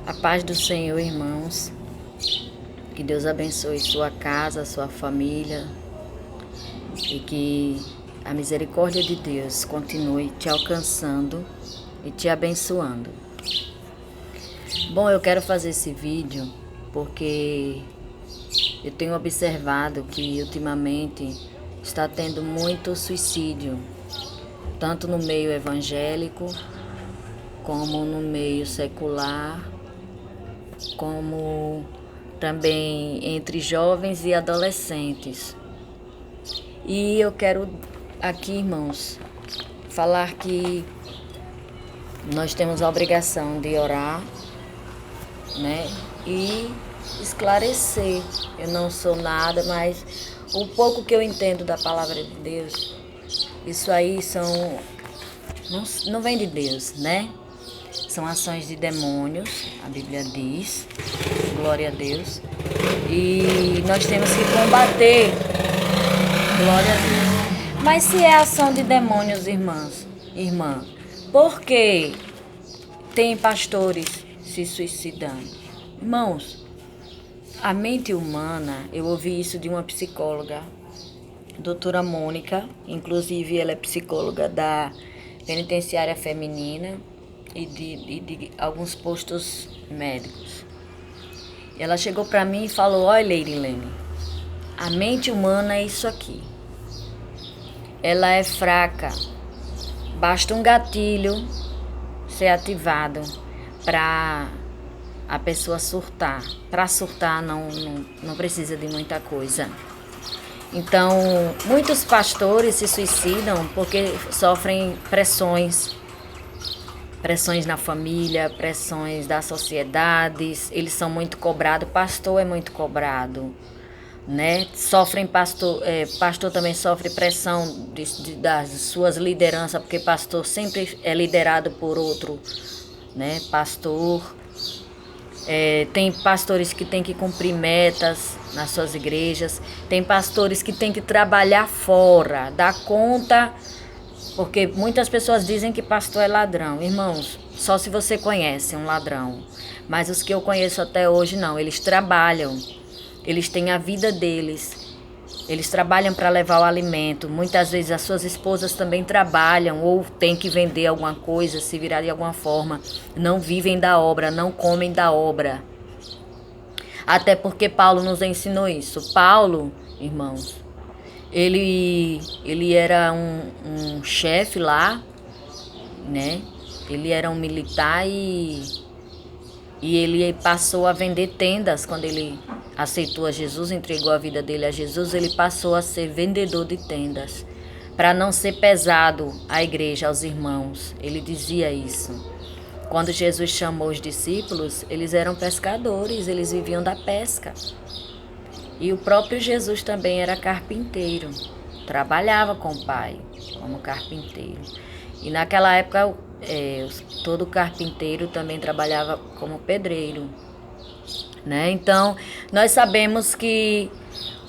A paz do Senhor, irmãos. Que Deus abençoe sua casa, sua família. E que a misericórdia de Deus continue te alcançando e te abençoando. Bom, eu quero fazer esse vídeo porque eu tenho observado que ultimamente está tendo muito suicídio, tanto no meio evangélico, como no meio secular, como também entre jovens e adolescentes. E eu quero aqui, irmãos, falar que nós temos a obrigação de orar, né? E esclarecer. Eu não sou nada, mas o pouco que eu entendo da palavra de Deus, isso aí não vem de Deus, né? São ações de demônios, a Bíblia diz, glória a Deus. E nós temos que combater, glória a Deus. Mas se é ação de demônios, irmã, por que tem pastores se suicidando? Irmãos, a mente humana, eu ouvi isso de uma psicóloga, doutora Mônica, inclusive ela é psicóloga da penitenciária feminina e de alguns postos médicos. Ela chegou para mim e falou: olha, Leirilene, a mente humana é isso aqui. Ela é fraca. Basta um gatilho ser ativado para a pessoa surtar. Para surtar não precisa de muita coisa. Então, muitos pastores se suicidam porque sofrem pressões na família, pressões da sociedade. Eles são muito cobrados, pastor é muito cobrado, né? Pastor também sofre pressão das suas lideranças, porque pastor sempre é liderado por outro, né? Tem pastores que têm que cumprir metas nas suas igrejas, tem pastores que têm que trabalhar fora, dar conta, porque muitas pessoas dizem que pastor é ladrão. Irmãos, só se você conhece um ladrão, mas os que eu conheço até hoje não, eles trabalham, eles têm a vida deles, eles trabalham para levar o alimento. Muitas vezes as suas esposas também trabalham ou têm que vender alguma coisa, se virar de alguma forma. Não vivem da obra, não comem da obra. Até porque Paulo nos ensinou isso. Paulo, irmãos, ele era um chefe lá, né? Ele era um militar e ele passou a vender tendas quando ele aceitou a Jesus, entregou a vida dele a Jesus. Ele passou a ser vendedor de tendas, para não ser pesado à igreja, aos irmãos. Ele dizia isso. Quando Jesus chamou os discípulos, eles eram pescadores, eles viviam da pesca. E o próprio Jesus também era carpinteiro, trabalhava com o Pai como carpinteiro. E naquela época, todo carpinteiro também trabalhava como pedreiro, né? Então, nós sabemos que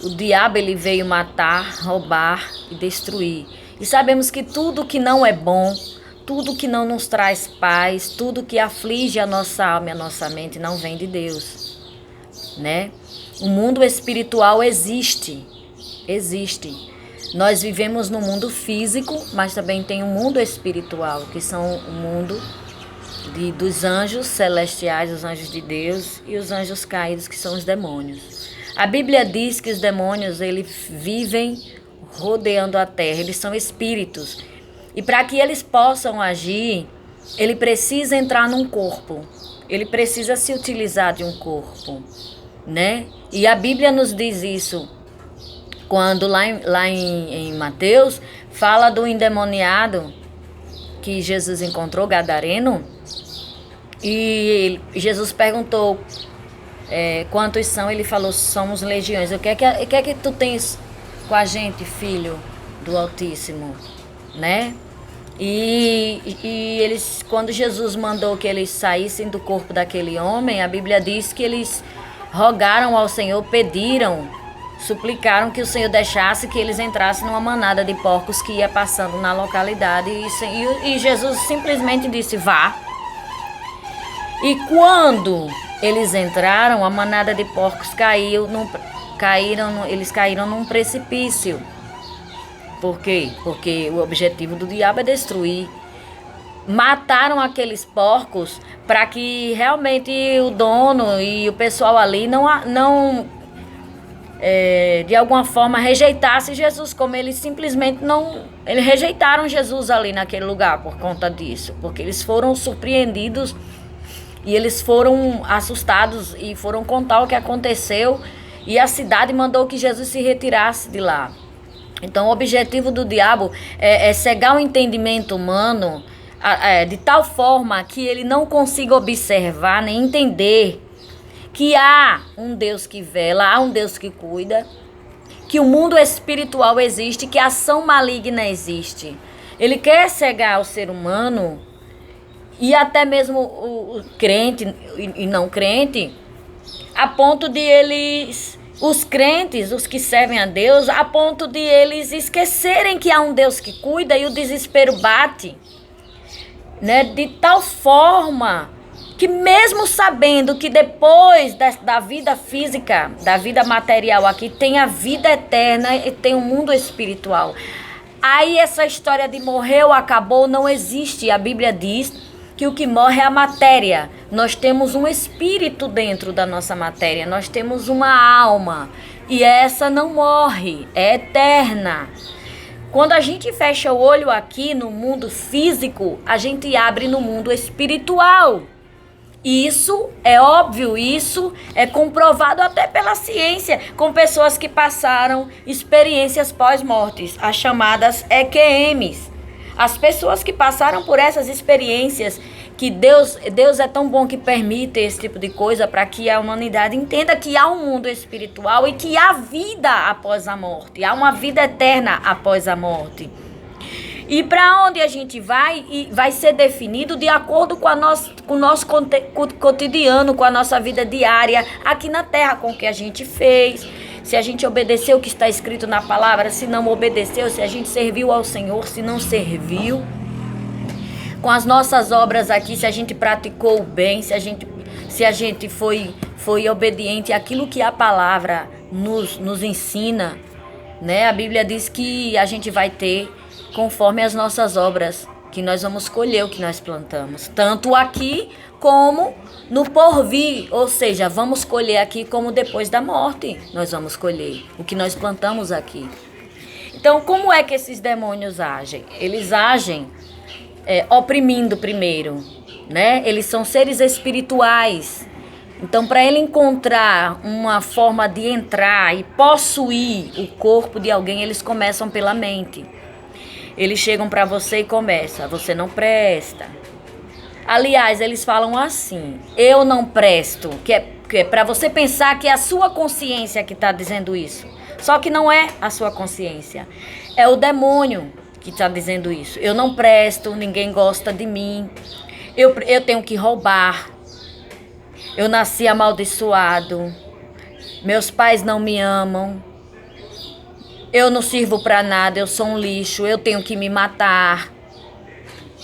o diabo ele veio matar, roubar e destruir. E sabemos que tudo que não é bom, tudo que não nos traz paz, tudo que aflige a nossa alma e a nossa mente não vem de Deus, né? O mundo espiritual existe. Nós vivemos no mundo físico, mas também tem um mundo espiritual, que são o mundo dos anjos celestiais, os anjos de Deus, e os anjos caídos, que são os demônios. A Bíblia diz que os demônios, eles vivem rodeando a terra, eles são espíritos. E para que eles possam agir, ele precisa entrar num corpo, ele precisa se utilizar de um corpo, né? E a Bíblia nos diz isso, quando lá em Mateus, fala do endemoniado que Jesus encontrou, gadareno, e Jesus perguntou quantos são. Ele falou: somos legiões. O que é que tu tens com a gente, filho do Altíssimo, né? E eles, quando Jesus mandou que eles saíssem do corpo daquele homem, a Bíblia diz que eles rogaram ao Senhor, pediram, suplicaram que o Senhor deixasse que eles entrassem numa manada de porcos que ia passando na localidade. E Jesus simplesmente disse: vá. E quando eles entraram, a manada de porcos eles caíram num precipício. Por quê? Porque o objetivo do diabo é destruir. Mataram aqueles porcos para que realmente o dono e o pessoal ali não de alguma forma rejeitasse Jesus, como eles simplesmente não... Eles rejeitaram Jesus ali naquele lugar por conta disso, porque eles foram surpreendidos e eles foram assustados e foram contar o que aconteceu, e a cidade mandou que Jesus se retirasse de lá. Então o objetivo do diabo é cegar o entendimento humano de tal forma que ele não consiga observar nem entender que há um Deus que vela, há um Deus que cuida, que o mundo espiritual existe, que a ação maligna existe. Ele quer cegar o ser humano e até mesmo o crente e não crente, a ponto de os crentes, os que servem a Deus, a ponto de eles esquecerem que há um Deus que cuida, e o desespero bate, né, de tal forma que mesmo sabendo que depois da vida física, da vida material aqui, tem a vida eterna e tem o mundo espiritual. Aí essa história de morreu, acabou, não existe. A Bíblia diz que o que morre é a matéria. Nós temos um espírito dentro da nossa matéria, nós temos uma alma, e essa não morre, é eterna. Quando a gente fecha o olho aqui no mundo físico, a gente abre no mundo espiritual. Isso é óbvio, isso é comprovado até pela ciência, com pessoas que passaram experiências pós-mortes, as chamadas EQMs. As pessoas que passaram por essas experiências, que Deus é tão bom que permite esse tipo de coisa para que a humanidade entenda que há um mundo espiritual e que há vida após a morte, há uma vida eterna após a morte. E para onde a gente vai, e vai ser definido de acordo com o nosso cotidiano, com a nossa vida diária aqui na terra, com o que a gente fez. Se a gente obedeceu o que está escrito na palavra, se não obedeceu, se a gente serviu ao Senhor, se não serviu. Com as nossas obras aqui, se a gente praticou o bem, se a gente foi obediente àquilo que a palavra nos ensina, né? A Bíblia diz que a gente vai ter conforme as nossas obras, que nós vamos colher o que nós plantamos, tanto aqui como no porvir, ou seja, vamos colher aqui como depois da morte, nós vamos colher o que nós plantamos aqui. Então, como é que esses demônios agem? Eles agem oprimindo primeiro, né? Eles são seres espirituais. Então, para ele encontrar uma forma de entrar e possuir o corpo de alguém, eles começam pela mente. Eles chegam para você e começam: você não presta. Aliás, eles falam assim: eu não presto, que é para você pensar que é a sua consciência que está dizendo isso. Só que não é a sua consciência, é o demônio que está dizendo isso. Eu não presto, ninguém gosta de mim, eu tenho que roubar, eu nasci amaldiçoado, meus pais não me amam, eu não sirvo para nada, eu sou um lixo, eu tenho que me matar,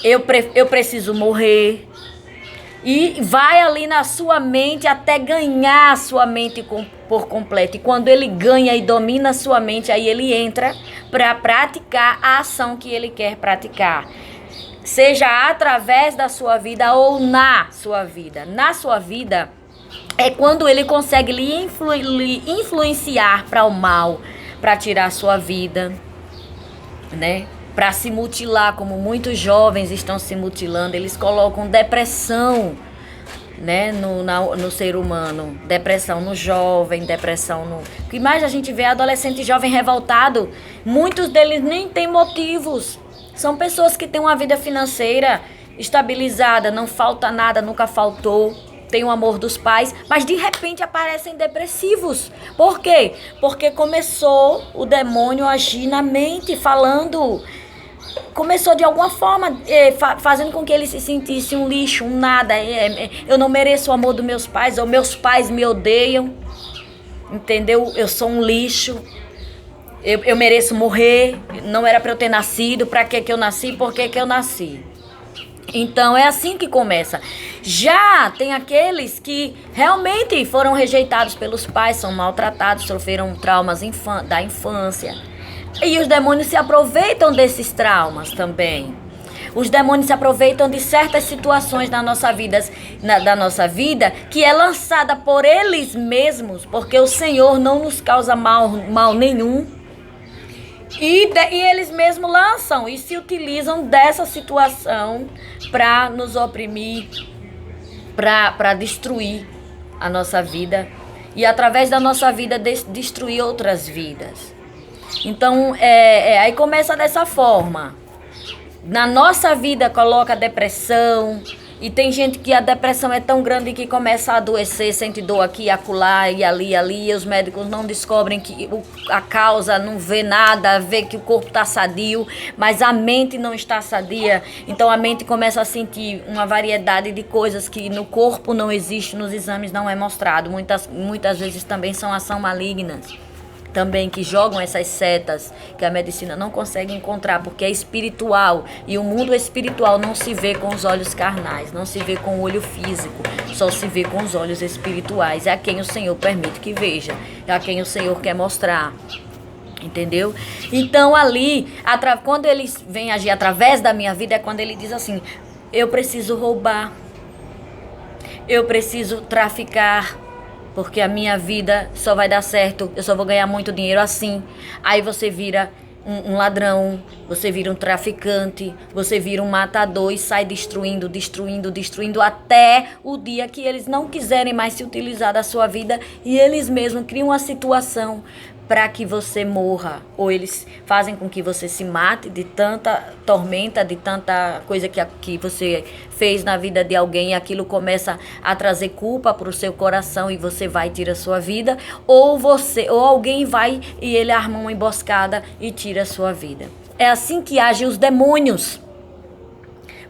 eu preciso morrer. E vai ali na sua mente até ganhar a sua mente por completo. E quando ele ganha e domina a sua mente, aí ele entra para praticar a ação que ele quer praticar. Seja através da sua vida ou na sua vida. Na sua vida é quando ele consegue lhe influenciar para o mal, para tirar a sua vida, né? Para se mutilar, como muitos jovens estão se mutilando. Eles colocam depressão, né, no ser humano. Depressão no jovem, depressão no... O que mais a gente vê é adolescente e jovem revoltado. Muitos deles nem têm motivos. São pessoas que têm uma vida financeira estabilizada, não falta nada, nunca faltou. Tem o amor dos pais, mas de repente aparecem depressivos. Por quê? Porque começou o demônio a agir na mente, falando... Começou de alguma forma fazendo com que ele se sentisse um lixo, um nada. Eu não mereço o amor dos meus pais, ou meus pais me odeiam. Entendeu? Eu sou um lixo. Eu mereço morrer. Não era para eu ter nascido. Para que eu nasci? Por que eu nasci? Então, é assim que começa. Já tem aqueles que realmente foram rejeitados pelos pais, são maltratados, sofreram traumas da infância. E os demônios se aproveitam desses traumas também. Os demônios se aproveitam de certas situações da nossa vida que é lançada por eles mesmos, porque o Senhor não nos causa mal nenhum. E eles mesmos lançam e se utilizam dessa situação para nos oprimir, para destruir a nossa vida e através da nossa vida destruir outras vidas. Então, aí começa dessa forma. Na nossa vida coloca depressão. E tem gente que a depressão é tão grande que começa a adoecer, sente dor aqui, acolá e ali. E os médicos não descobrem que a causa, não vê nada, vê que o corpo está sadio, mas a mente não está sadia. Então a mente começa a sentir uma variedade de coisas que no corpo não existe, nos exames não é mostrado. Muitas vezes também são ação malignas. Também que jogam essas setas que a medicina não consegue encontrar, porque é espiritual. E o mundo espiritual não se vê com os olhos carnais, não se vê com o olho físico, só se vê com os olhos espirituais. É a quem o Senhor permite que veja, é a quem o Senhor quer mostrar. Entendeu? Então ali, quando ele vem agir através da minha vida, é quando ele diz assim: eu preciso roubar, eu preciso traficar, porque a minha vida só vai dar certo, eu só vou ganhar muito dinheiro assim. Aí você vira um ladrão, você vira um traficante, você vira um matador e sai destruindo até o dia que eles não quiserem mais se utilizar da sua vida e eles mesmos criam uma situação para que você morra, ou eles fazem com que você se mate de tanta tormenta, de tanta coisa que você fez na vida de alguém, e aquilo começa a trazer culpa para o seu coração e você vai e tira a sua vida, ou alguém vai e ele arma uma emboscada e tira a sua vida. É assim que agem os demônios.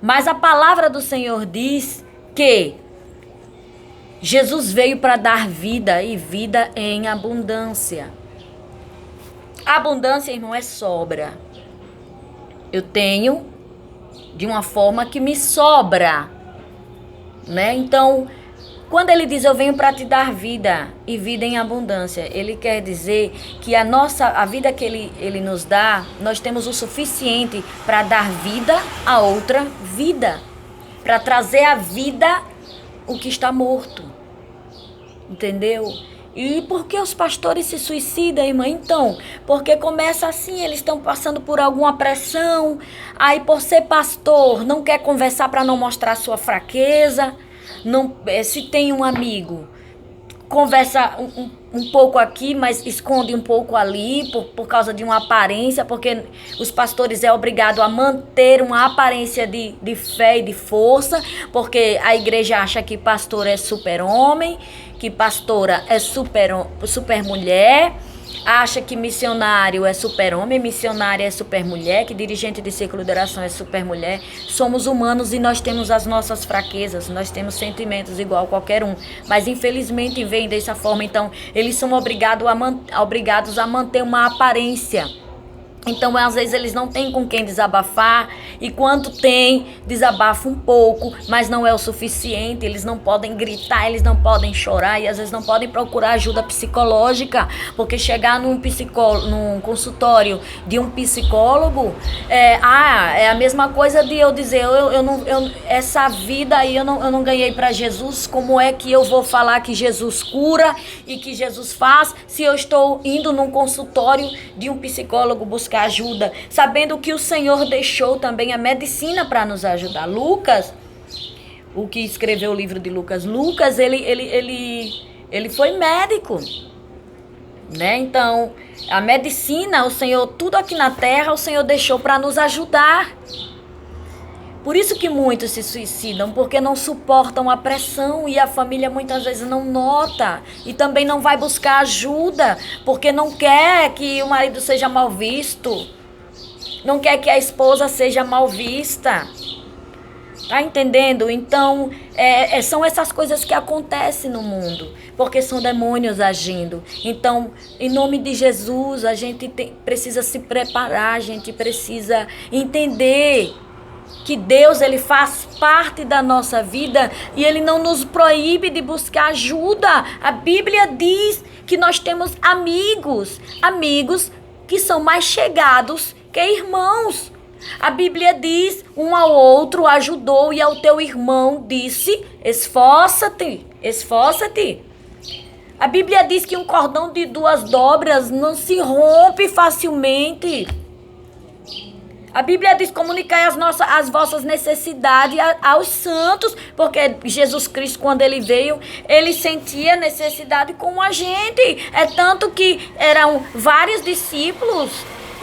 Mas a palavra do Senhor diz que Jesus veio para dar vida e vida em abundância. Abundância, irmão, é sobra. Eu tenho de uma forma que me sobra, né? Então, quando ele diz eu venho para te dar vida e vida em abundância, ele quer dizer que a vida que ele nos dá, nós temos o suficiente para dar vida a outra vida, para trazer à vida o que está morto. Entendeu? E por que os pastores se suicidam, irmã? Então, porque começa assim, eles estão passando por alguma pressão, aí por ser pastor, não quer conversar para não mostrar sua fraqueza, se tem um amigo, conversa um pouco aqui, mas esconde um pouco ali, por causa de uma aparência, porque os pastores é obrigado a manter uma aparência de fé e de força, porque a igreja acha que pastor é super-homem, que pastora é super mulher, acha que missionário é super-homem, missionária é super-mulher, que dirigente de círculo de oração é super-mulher. Somos humanos e nós temos as nossas fraquezas, nós temos sentimentos igual a qualquer um, mas infelizmente vem dessa forma. Então eles são obrigados a manter uma aparência. Então, às vezes, eles não têm com quem desabafar, e quando tem, desabafa um pouco, mas não é o suficiente. Eles não podem gritar, eles não podem chorar, e às vezes não podem procurar ajuda psicológica, porque chegar num consultório de um psicólogo, é a mesma coisa de eu dizer, essa vida aí eu não ganhei para Jesus, como é que eu vou falar que Jesus cura e que Jesus faz, se eu estou indo num consultório de um psicólogo buscar ajuda, sabendo que o Senhor deixou também a medicina para nos ajudar. Lucas, o que escreveu o livro de Lucas, ele foi médico, né? Então, a medicina, o Senhor, tudo aqui na terra, o Senhor deixou para nos ajudar. Por isso que muitos se suicidam, porque não suportam a pressão e a família muitas vezes não nota e também não vai buscar ajuda, porque não quer que o marido seja mal visto, não quer que a esposa seja mal vista. Tá entendendo? Então, são essas coisas que acontecem no mundo, porque são demônios agindo. Então, em nome de Jesus, a gente precisa se preparar, a gente precisa entender que Deus, ele faz parte da nossa vida e ele não nos proíbe de buscar ajuda. A Bíblia diz que nós temos amigos que são mais chegados que irmãos. A Bíblia diz, um ao outro ajudou e ao teu irmão disse, esforça-te, esforça-te. A Bíblia diz que um cordão de 2 dobras não se rompe facilmente. A Bíblia diz, comunicai as vossas necessidades aos santos, porque Jesus Cristo, quando ele veio, ele sentia necessidade como a gente. É tanto que eram vários discípulos,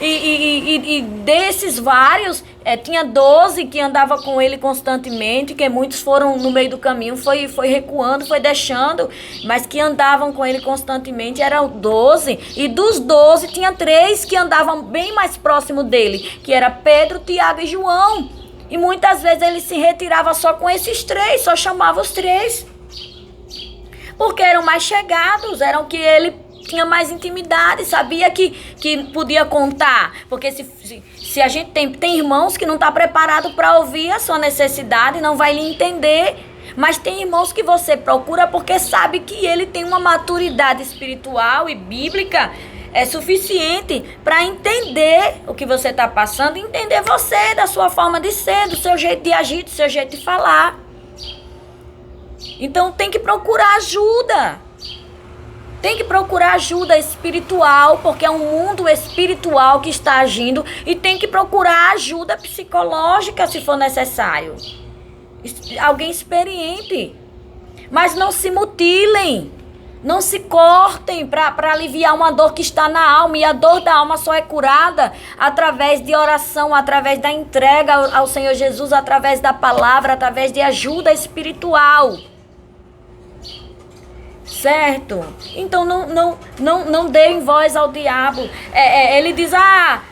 e desses vários, tinha 12 que andavam com ele constantemente, que muitos foram no meio do caminho, foi recuando, foi deixando, mas que andavam com ele constantemente eram 12, e dos 12 tinha 3 que andavam bem mais próximo dele, que era Pedro, Tiago e João, e muitas vezes ele se retirava só com esses 3, só chamava os 3, porque eram mais chegados, eram que ele tinha mais intimidade, sabia que podia contar, porque se a gente tem irmãos que não está preparado para ouvir a sua necessidade, não vai lhe entender, mas tem irmãos que você procura porque sabe que ele tem uma maturidade espiritual e bíblica suficiente para entender o que você está passando, entender você, da sua forma de ser, do seu jeito de agir, do seu jeito de falar. Então tem que procurar ajuda. Tem que procurar ajuda espiritual, porque é um mundo espiritual que está agindo, e tem que procurar ajuda psicológica se for necessário. Alguém experiente. Mas não se mutilem, não se cortem para aliviar uma dor que está na alma, e a dor da alma só é curada através de oração, através da entrega ao Senhor Jesus, através da palavra, através de ajuda espiritual. Certo? Então não deem voz ao diabo. Ele diz,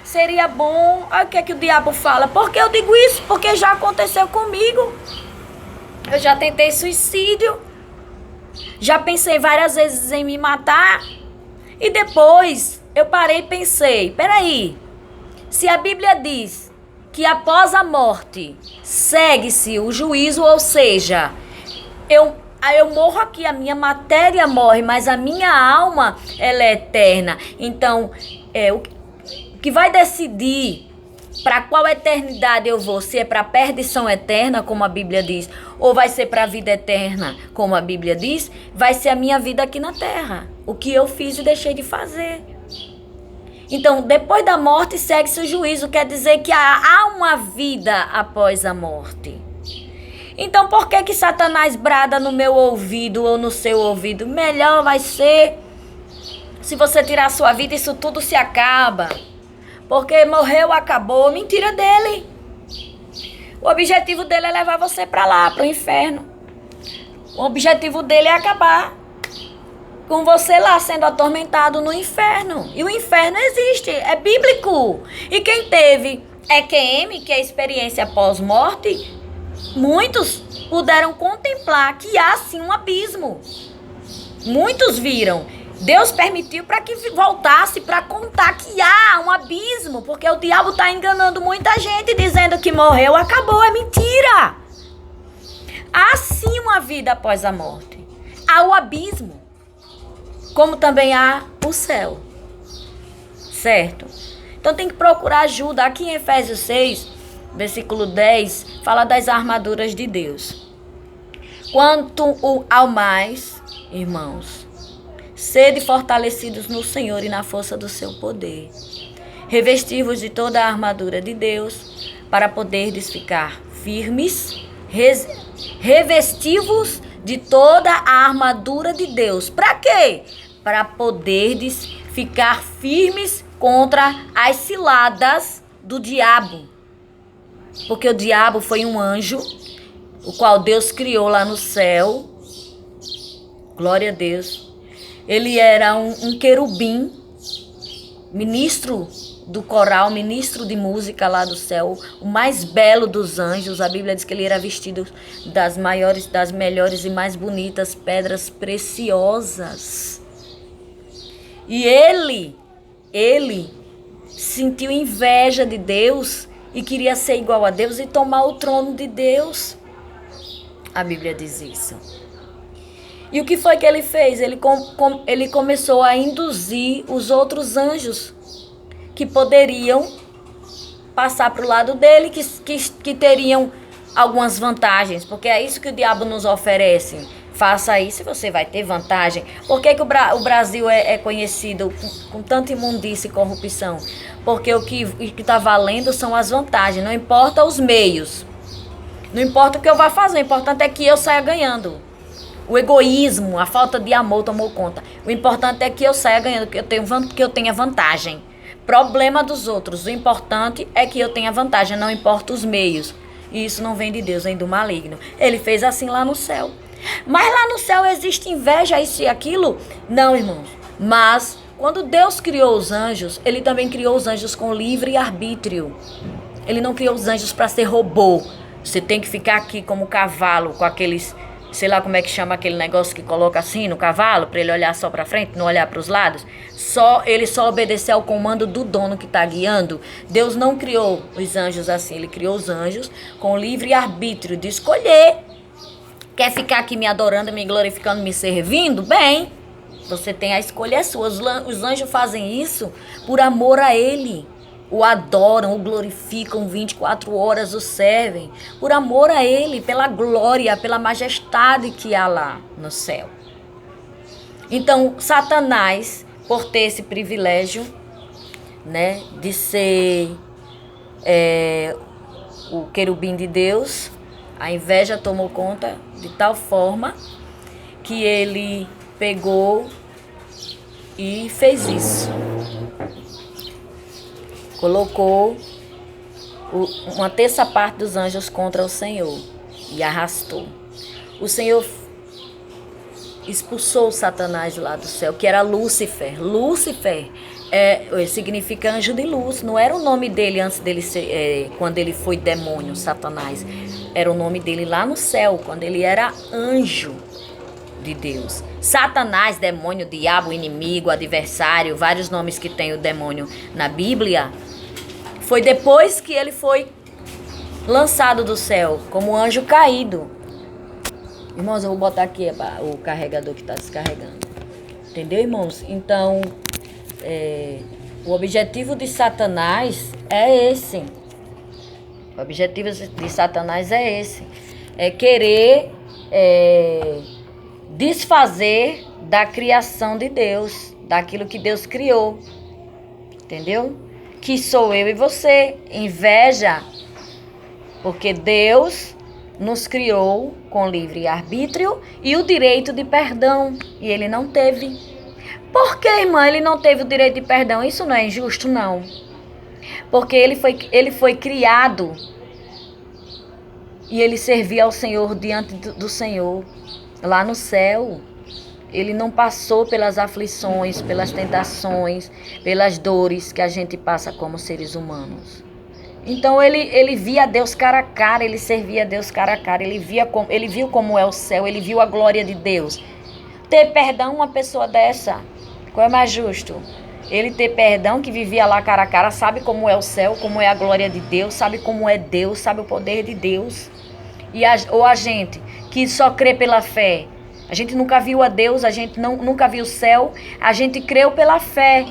seria bom. Olha o que o diabo fala. Por que eu digo isso? Porque já aconteceu comigo. Eu já tentei suicídio. Já pensei várias vezes em me matar. E depois eu parei e pensei, peraí, se a Bíblia diz que após a morte segue-se o juízo, ou seja, eu morro aqui, a minha matéria morre, mas a minha alma, ela é eterna. Então, o que vai decidir para qual eternidade eu vou, se é para a perdição eterna, como a Bíblia diz, ou vai ser para a vida eterna, como a Bíblia diz, vai ser a minha vida aqui na terra. O que eu fiz e deixei de fazer. Então, depois da morte, segue-se o juízo. Quer dizer que há uma vida após a morte. Então, por que Satanás brada no meu ouvido ou no seu ouvido? Melhor vai ser se você tirar a sua vida, isso tudo se acaba. Porque morreu, acabou. Mentira dele. O objetivo dele é levar você para lá, para o inferno. O objetivo dele é acabar com você lá sendo atormentado no inferno. E o inferno existe, é bíblico. E quem teve EQM, que é experiência pós-morte, muitos puderam contemplar que há sim um abismo. Muitos viram. Deus permitiu para que voltasse para contar que há um abismo, porque o diabo está enganando muita gente dizendo que morreu, acabou, é mentira. Há sim uma vida após a morte. Há o abismo, como também há o céu. Certo? Então tem que procurar ajuda. Aqui em Efésios 6, versículo 10, fala das armaduras de Deus. Quanto ao mais, irmãos, sede fortalecidos no Senhor e na força do seu poder. Revesti-vos de toda a armadura de Deus, para poderdes ficar firmes. Revesti-vos de toda a armadura de Deus. Para quê? Para poderdes ficar firmes contra as ciladas do diabo. Porque o diabo foi um anjo, o qual Deus criou lá no céu. Glória a Deus. Ele era um querubim, ministro do coral, ministro de música lá do céu, o mais belo dos anjos. A Bíblia diz que ele era vestido das melhores e mais bonitas pedras preciosas. E ele sentiu inveja de Deus e queria ser igual a Deus e tomar o trono de Deus. A Bíblia diz isso. E o que foi que ele fez? Ele começou a induzir os outros anjos que poderiam passar para o lado dele, que teriam algumas vantagens, porque é isso que o diabo nos oferece. Faça isso e você vai ter vantagem. Por que o Brasil é conhecido com tanta imundícia e corrupção? Porque o que está valendo são as vantagens, não importa os meios. Não importa o que eu vá fazer, o importante é que eu saia ganhando. O egoísmo, a falta de amor tomou conta. O importante é que eu saia ganhando, que eu tenha vantagem. Problema dos outros. O importante é que eu tenha vantagem, não importa os meios. E isso não vem de Deus, vem do maligno. Ele fez assim lá no céu. Mas lá no céu existe inveja, isso e aquilo? Não, irmãos. Mas quando Deus criou os anjos, ele também criou os anjos com livre arbítrio. Ele não criou os anjos para ser robô. Você tem que ficar aqui como cavalo, com aqueles, sei lá como é que chama aquele negócio que coloca assim no cavalo, para ele olhar só para frente, não olhar para os lados. Ele só obedecer ao comando do dono que está guiando. Deus não criou os anjos assim, ele criou os anjos com livre arbítrio de escolher. Quer ficar aqui me adorando, me glorificando, me servindo? Bem, você tem a escolha é sua. Os anjos fazem isso por amor a ele. O adoram, o glorificam 24 horas, o servem. Por amor a ele, pela glória, pela majestade que há lá no céu. Então, Satanás, por ter esse privilégio, né, de ser o querubim de Deus, a inveja tomou conta de tal forma que ele pegou e fez isso. Colocou uma terça parte dos anjos contra o Senhor e arrastou. O Senhor expulsou Satanás lá do céu, que era Lúcifer. Lúcifer significa anjo de luz. Não era o nome dele antes dele ser, quando ele foi demônio, Satanás. Era o nome dele lá no céu, quando ele era anjo de Deus. Satanás, demônio, diabo, inimigo, adversário, vários nomes que tem o demônio na Bíblia. Foi depois que ele foi lançado do céu, como anjo caído. Irmãos, eu vou botar aqui o carregador que está descarregando. Entendeu, irmãos? Então, o objetivo de Satanás é esse. O objetivo de Satanás é esse. É querer desfazer da criação de Deus, daquilo que Deus criou. Entendeu? Que sou eu e você. Inveja, porque Deus nos criou com livre arbítrio e o direito de perdão, e ele não teve. Por que, irmã, ele não teve o direito de perdão? Isso não é injusto, não. Porque ele foi criado e ele servia ao Senhor diante do Senhor, lá no céu. Ele não passou pelas aflições, pelas tentações, pelas dores que a gente passa como seres humanos. Então ele via Deus cara a cara, ele servia a Deus cara a cara, ele viu como é o céu, ele viu a glória de Deus. Ter perdão uma pessoa dessa, qual é mais justo? Ele ter perdão, que vivia lá cara a cara, sabe como é o céu, como é a glória de Deus, sabe como é Deus, sabe o poder de Deus. Ou a gente que só crê pela fé. A gente nunca viu a Deus, a gente nunca viu o céu, a gente creu pela fé.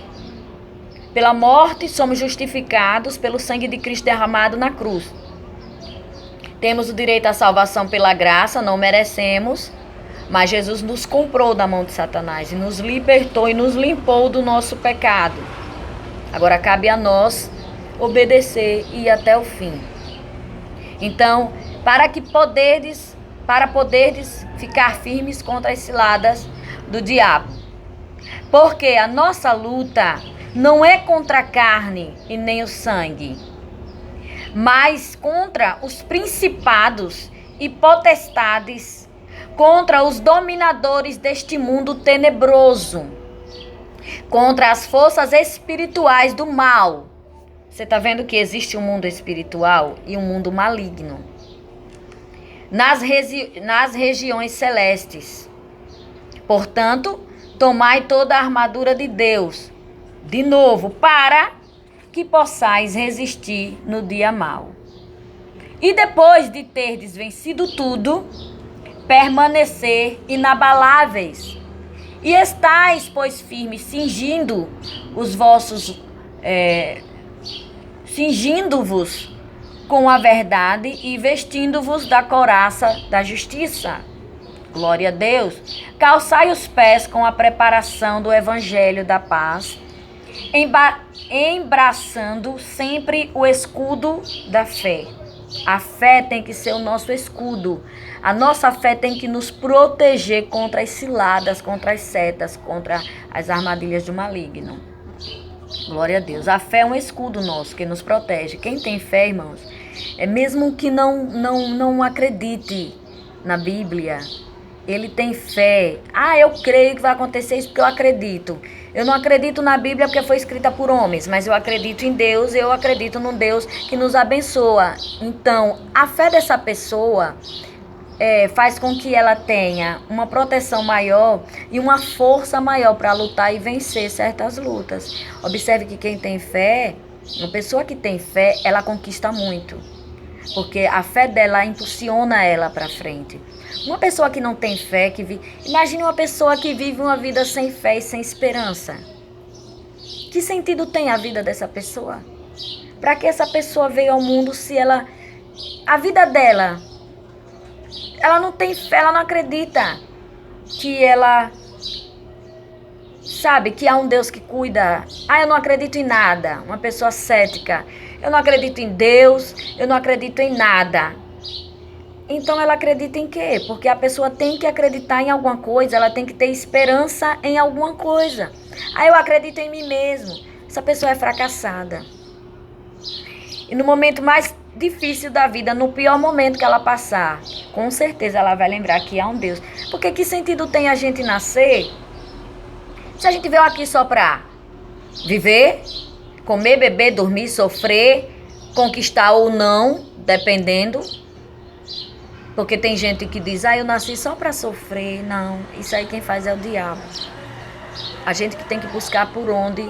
Pela morte somos justificados pelo sangue de Cristo derramado na cruz. Temos o direito à salvação pela graça, não merecemos, mas Jesus nos comprou da mão de Satanás e nos libertou e nos limpou do nosso pecado. Agora cabe a nós obedecer e ir até o fim. Então, para poderdes ficar firmes contra as ciladas do diabo. Porque a nossa luta não é contra a carne e nem o sangue, mas contra os principados e potestades, contra os dominadores deste mundo tenebroso, contra as forças espirituais do mal. Você está vendo que existe um mundo espiritual e um mundo maligno nas regiões celestes. Portanto, tomai toda a armadura de Deus, de novo, para que possais resistir no dia mau. E depois de terdes vencido tudo, permanecer inabaláveis. E estais, pois, firmes, cingindo-vos com a verdade e vestindo-vos da couraça da justiça. Glória a Deus. Calçai os pés com a preparação do evangelho da paz, embraçando sempre o escudo da fé. A fé tem que ser o nosso escudo. A nossa fé tem que nos proteger contra as ciladas, contra as setas, contra as armadilhas do maligno. Glória a Deus. A fé é um escudo nosso que nos protege. Quem tem fé, irmãos, é mesmo que não acredite na Bíblia, ele tem fé. Eu creio que vai acontecer isso porque eu acredito. Eu não acredito na Bíblia porque foi escrita por homens, mas eu acredito em Deus, eu acredito num Deus que nos abençoa. Então, a fé dessa pessoa faz com que ela tenha uma proteção maior e uma força maior para lutar e vencer certas lutas. Observe que quem tem fé, uma pessoa que tem fé, ela conquista muito, porque a fé dela impulsiona ela para frente. Uma pessoa que não tem fé, imagine uma pessoa que vive uma vida sem fé e sem esperança. Que sentido tem a vida dessa pessoa? Para que essa pessoa veio ao mundo se a vida dela, ela não tem fé, ela não acredita que ela sabe que há um Deus que cuida. Eu não acredito em nada. Uma pessoa cética. Eu não acredito em Deus, eu não acredito em nada. Então ela acredita em quê? Porque a pessoa tem que acreditar em alguma coisa, ela tem que ter esperança em alguma coisa. Eu acredito em mim mesmo. Essa pessoa é fracassada. E no momento mais difícil da vida, no pior momento que ela passar, com certeza ela vai lembrar que há um Deus. Porque que sentido tem a gente nascer se a gente veio aqui só para viver, comer, beber, dormir, sofrer, conquistar ou não, dependendo? Porque tem gente que diz, eu nasci só para sofrer. Não, isso aí quem faz é o diabo. A gente que tem que buscar por onde.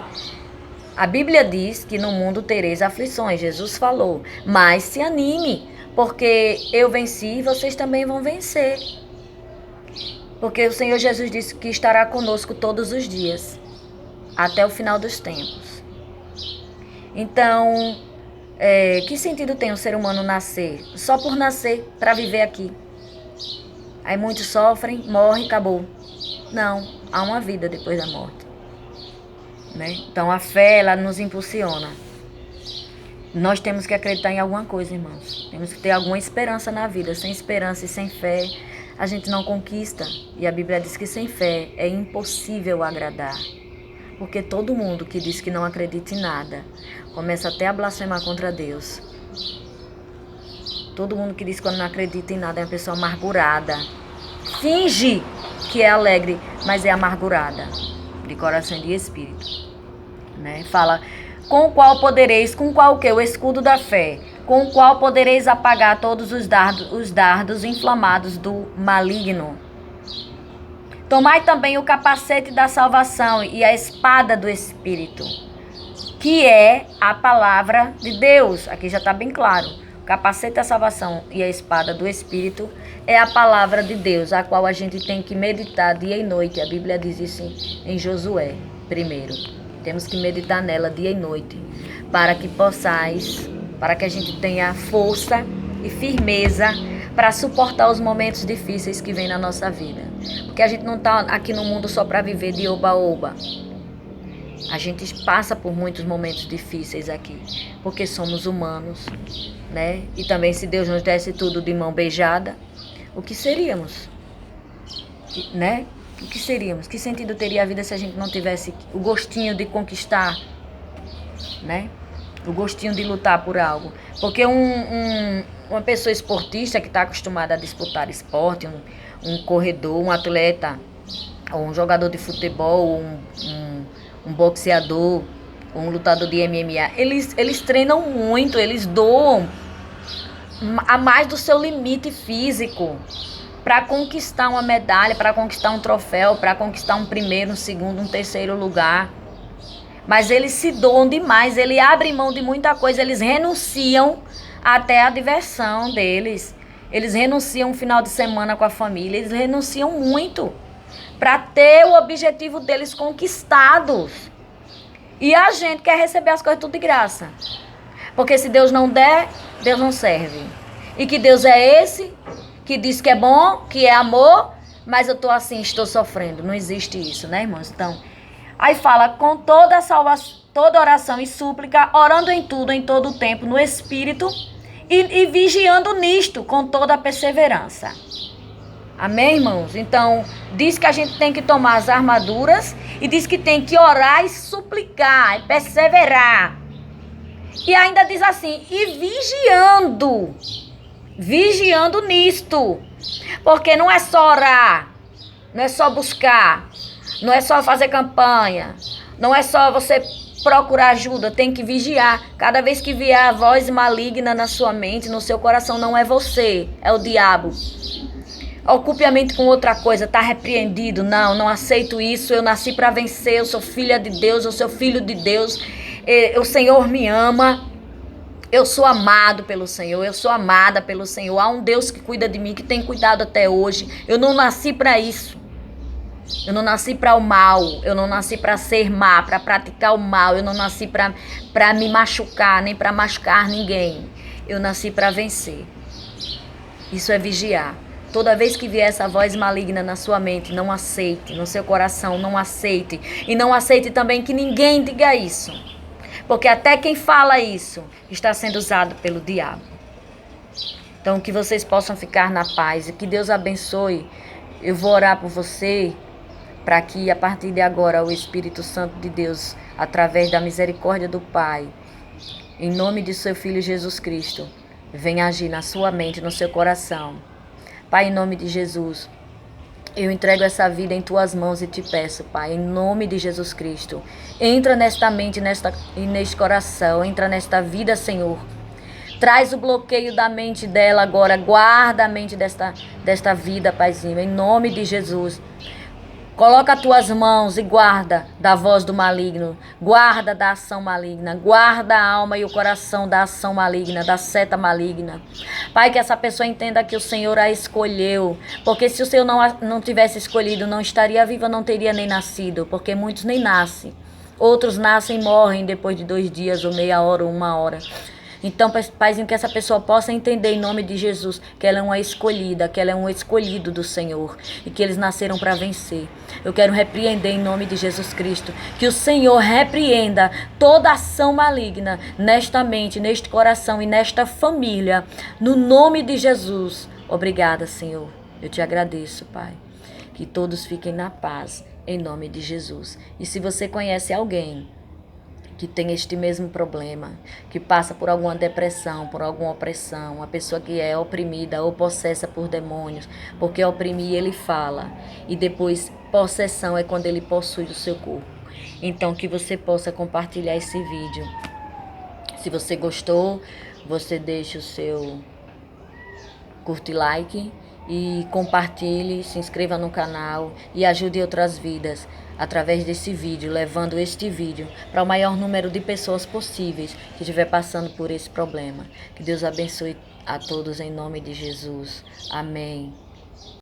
A Bíblia diz que no mundo tereis aflições, Jesus falou. Mas se anime, porque eu venci e vocês também vão vencer. Porque o Senhor Jesus disse que estará conosco todos os dias, até o final dos tempos. Então, que sentido tem o ser humano nascer? Só por nascer, para viver aqui. Aí muitos sofrem, morrem, acabou. Não, há uma vida depois da morte. Né? Então a fé, ela nos impulsiona. Nós temos que acreditar em alguma coisa, irmãos. Temos que ter alguma esperança na vida. Sem esperança e sem fé, a gente não conquista. E a Bíblia diz que sem fé é impossível agradar. Porque todo mundo que diz que não acredita em nada, começa até a blasfemar contra Deus. Todo mundo que diz que não acredita em nada é uma pessoa amargurada. Finge que é alegre, mas é amargurada, de coração e de espírito. Né? Fala, com o qual o quê? O escudo da fé, com o qual podereis apagar todos os dardos inflamados do maligno. Tomai também o capacete da salvação e a espada do Espírito, que é a palavra de Deus. Aqui já está bem claro. O capacete da salvação e a espada do Espírito é a palavra de Deus, a qual a gente tem que meditar dia e noite. A Bíblia diz isso em Josué, primeiro. Temos que meditar nela dia e noite, para que a gente tenha força e firmeza para suportar os momentos difíceis que vêm na nossa vida. Porque a gente não está aqui no mundo só para viver de oba-oba. A gente passa por muitos momentos difíceis aqui, porque somos humanos, né? E também se Deus nos desse tudo de mão beijada, o que seríamos? Né? O que seríamos? Que sentido teria a vida se a gente não tivesse o gostinho de conquistar, né? O gostinho de lutar por algo. Porque uma pessoa esportista que está acostumada a disputar esporte, um corredor, um atleta, ou um jogador de futebol, um boxeador, ou um lutador de MMA, eles treinam muito, eles doam a mais do seu limite físico para conquistar uma medalha, para conquistar um troféu, para conquistar um primeiro, um segundo, um terceiro lugar. Mas eles se doam demais, eles abrem mão de muita coisa, eles renunciam até a diversão deles. Eles renunciam um final de semana com a família, eles renunciam muito para ter o objetivo deles conquistados. E a gente quer receber as coisas tudo de graça. Porque se Deus não der, Deus não serve. E que Deus é esse que diz que é bom, que é amor, mas eu tô assim, estou sofrendo. Não existe isso, né, irmãos? Então, aí fala, com toda salvação, toda oração e súplica, orando em tudo, em todo o tempo, no Espírito, e vigiando nisto, com toda a perseverança. Amém, irmãos? Então, diz que a gente tem que tomar as armaduras, e diz que tem que orar e suplicar, e perseverar. E ainda diz assim, e vigiando nisto. Porque não é só orar, não é só buscar, não é só fazer campanha, não é só você procurar ajuda, tem que vigiar. Cada vez que vier a voz maligna na sua mente, no seu coração, não é você, é o diabo. Ocupe a mente com outra coisa, tá repreendido. Não aceito isso, eu nasci para vencer, eu sou filha de Deus, eu sou filho de Deus, o Senhor me ama. Eu sou amado pelo Senhor, eu sou amada pelo Senhor. Há um Deus que cuida de mim, que tem cuidado até hoje. Eu não nasci para isso. Eu não nasci para o mal. Eu não nasci para ser má, para praticar o mal. Eu não nasci para me machucar, nem para machucar ninguém. Eu nasci para vencer. Isso é vigiar. Toda vez que vier essa voz maligna na sua mente, não aceite. No seu coração, não aceite. E não aceite também que ninguém diga isso. Porque até quem fala isso está sendo usado pelo diabo. Então, que vocês possam ficar na paz e que Deus abençoe. Eu vou orar por você para que a partir de agora o Espírito Santo de Deus, através da misericórdia do Pai, em nome de seu Filho Jesus Cristo, venha agir na sua mente, no seu coração. Pai, em nome de Jesus, eu entrego essa vida em tuas mãos e te peço, Pai, em nome de Jesus Cristo. Entra nesta mente e neste coração, entra nesta vida, Senhor. Traz o bloqueio da mente dela agora, guarda a mente desta vida, Paizinho, em nome de Jesus. Coloca as tuas mãos e guarda da voz do maligno, guarda da ação maligna, guarda a alma e o coração da ação maligna, da seta maligna. Pai, que essa pessoa entenda que o Senhor a escolheu, porque se o Senhor não tivesse escolhido, não estaria viva, não teria nem nascido, porque muitos nem nascem. Outros nascem e morrem depois de 2 dias, ou meia hora, ou 1 hora. Então, Paizinho, que essa pessoa possa entender em nome de Jesus que ela é uma escolhida, que ela é um escolhido do Senhor e que eles nasceram para vencer. Eu quero repreender em nome de Jesus Cristo, que o Senhor repreenda toda ação maligna nesta mente, neste coração e nesta família, no nome de Jesus. Obrigada, Senhor. Eu te agradeço, Pai. Que todos fiquem na paz, em nome de Jesus. E se você conhece alguém que tem este mesmo problema, que passa por alguma depressão, por alguma opressão, uma pessoa que é oprimida ou possessa por demônios, porque oprimir ele fala, e depois possessão é quando ele possui o seu corpo. Então que você possa compartilhar esse vídeo. Se você gostou, você deixa o seu curte, like e compartilhe, se inscreva no canal e ajude outras vidas através desse vídeo, levando este vídeo para o maior número de pessoas possíveis que estiver passando por esse problema. Que Deus abençoe a todos em nome de Jesus. Amém.